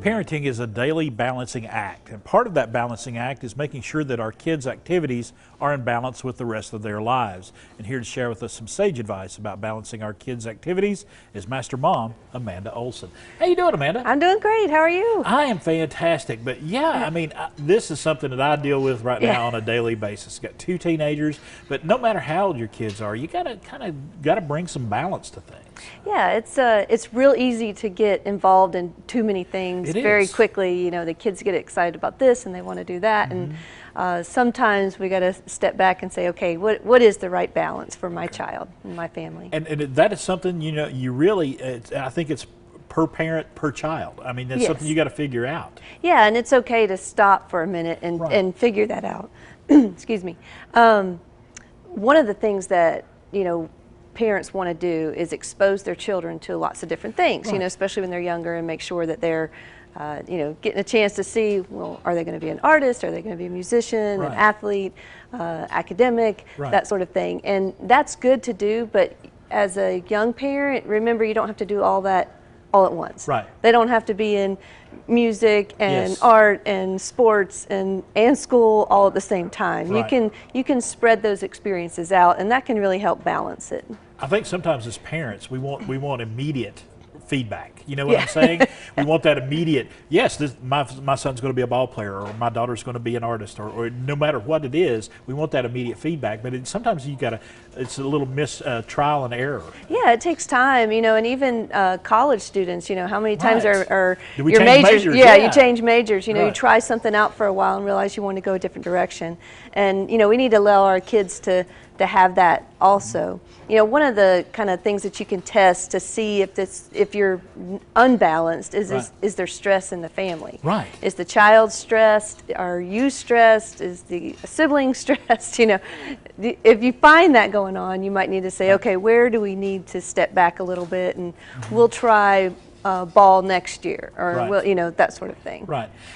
Parenting is a daily balancing act, and part of that balancing act is making sure that our kids' activities are in balance with the rest of their lives. And here to share with us some sage advice about balancing our kids' activities is Master Mom, Amanda Olson. How you doing, Amanda? I'm doing great. How are you? I am fantastic, but yeah, I mean, this is something that I deal with right now on a daily basis. Got 2 teenagers, but no matter how old your kids are, you gotta bring some balance to things. Yeah, it's real easy to get involved in too many things very quickly. You know, the kids get excited about this and they want to do that, and sometimes we got to step back and say, okay, what is the right balance for my child and my family? And that is something, you know, you really, I think it's per parent, per child. I mean, that's something you got to figure out. Yeah, and it's okay to stop for a minute and figure that out. Excuse me. One of the things that, you know, parents want to do is expose their children to lots of different things, you know, especially when they're younger, and make sure that they're, you know, getting a chance to see, well, are they going to be an artist? Are they going to be a musician, an athlete, academic, that sort of thing. And that's good to do, but as a young parent, remember, you don't have to do all that all at once. They don't have to be in music and art and sports and school all at the same time. You can spread those experiences out, and that can really help balance it. I think sometimes as parents we want immediate feedback. You know what I'm saying? We want that immediate, yes, my son's going to be a ball player, or my daughter's going to be an artist, or no matter what it is, we want that immediate feedback. But sometimes you got to, it's a little trial and error. Yeah, it takes time, you know, and even college students, you know, how many times are your majors? You change majors. You know, you try something out for a while and realize you want to go a different direction. And, you know, we need to allow our kids to have that also. You know, one of the kind of things that you can test to see if you're unbalanced is there stress in the family. Is the child stressed? Are you stressed? Is the sibling stressed? You know, if you find that going on, you might need to say, okay, where do we need to step back a little bit, and we'll try ball next year, or we'll, you know, that sort of thing.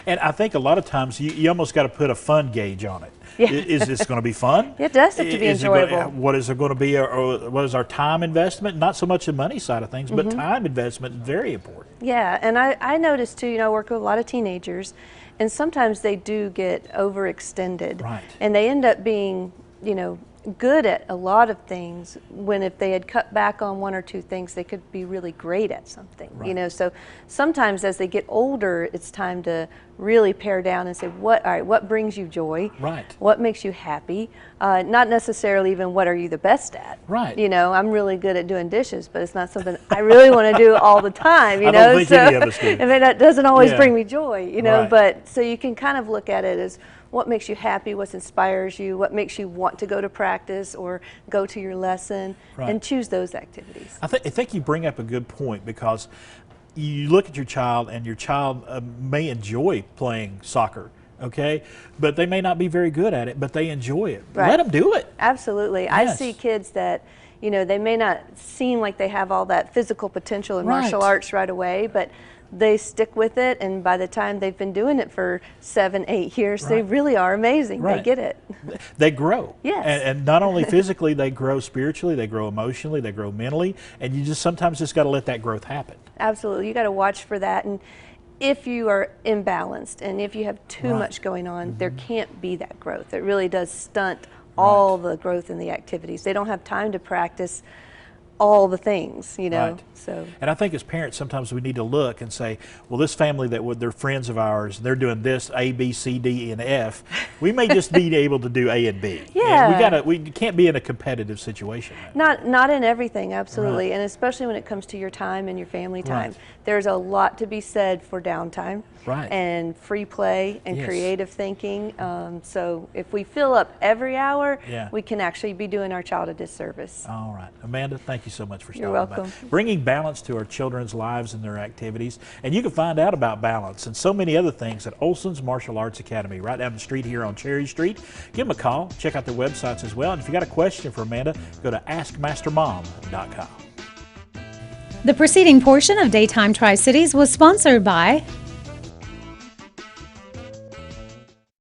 And I think a lot of times you almost got to put a fun gauge on it. Is this going to be fun? It does have to be enjoyable. What is there going to be, or what is our time investment? Not so much the money side of things, but time investment is very important. Yeah, and I noticed too, you know, I work with a lot of teenagers, and sometimes they do get overextended. And they end up being, you know, good at a lot of things, when if they had cut back on 1 or 2 things, they could be really great at something. You know, so sometimes as they get older, it's time to really pare down and say, what brings you joy? What makes you happy? Not necessarily even what are you the best at? You know, I'm really good at doing dishes, but it's not something I really want to do all the time, you know. So I mean, that doesn't always bring me joy, you know, but so you can kind of look at it as what makes you happy, what inspires you, what makes you want to go to practice or go to your lesson, and choose those activities. I think you bring up a good point, because you look at your child, and your child may enjoy playing soccer, okay, but they may not be very good at it, but they enjoy it. Let them do it. Absolutely. I see kids that, you know, they may not seem like they have all that physical potential in martial arts right away, but they stick with it, and by the time they've been doing it for 7, 8 years, they really are amazing. They get it. They grow. And not only physically, they grow spiritually, they grow emotionally, they grow mentally, and you sometimes just got to let that growth happen. Absolutely. You got to watch for that. And if you are imbalanced, and if you have too much going on, there can't be that growth. It really does stunt all the growth in the activities. They don't have time to practice all the things, you know. So, and I think as parents, sometimes we need to look and say, well, this family they're friends of ours, and they're doing this A, B, C, D, and F. We may just be able to do A and B. And we can't be in a competitive situation. Not in everything, absolutely, and especially when it comes to your time and your family time. There's a lot to be said for downtime and free play and creative thinking. So if we fill up every hour, we can actually be doing our child a disservice. All right, Amanda, thank you so much for stopping by. You're welcome. Bringing balance to our children's lives and their activities. And you can find out about balance and so many other things at Olson's Martial Arts Academy, right down the street here on Cherry Street. Give them a call, check out their websites as well. And if you got a question for Amanda, go to askmastermom.com. The preceding portion of Daytime Tri-Cities was sponsored by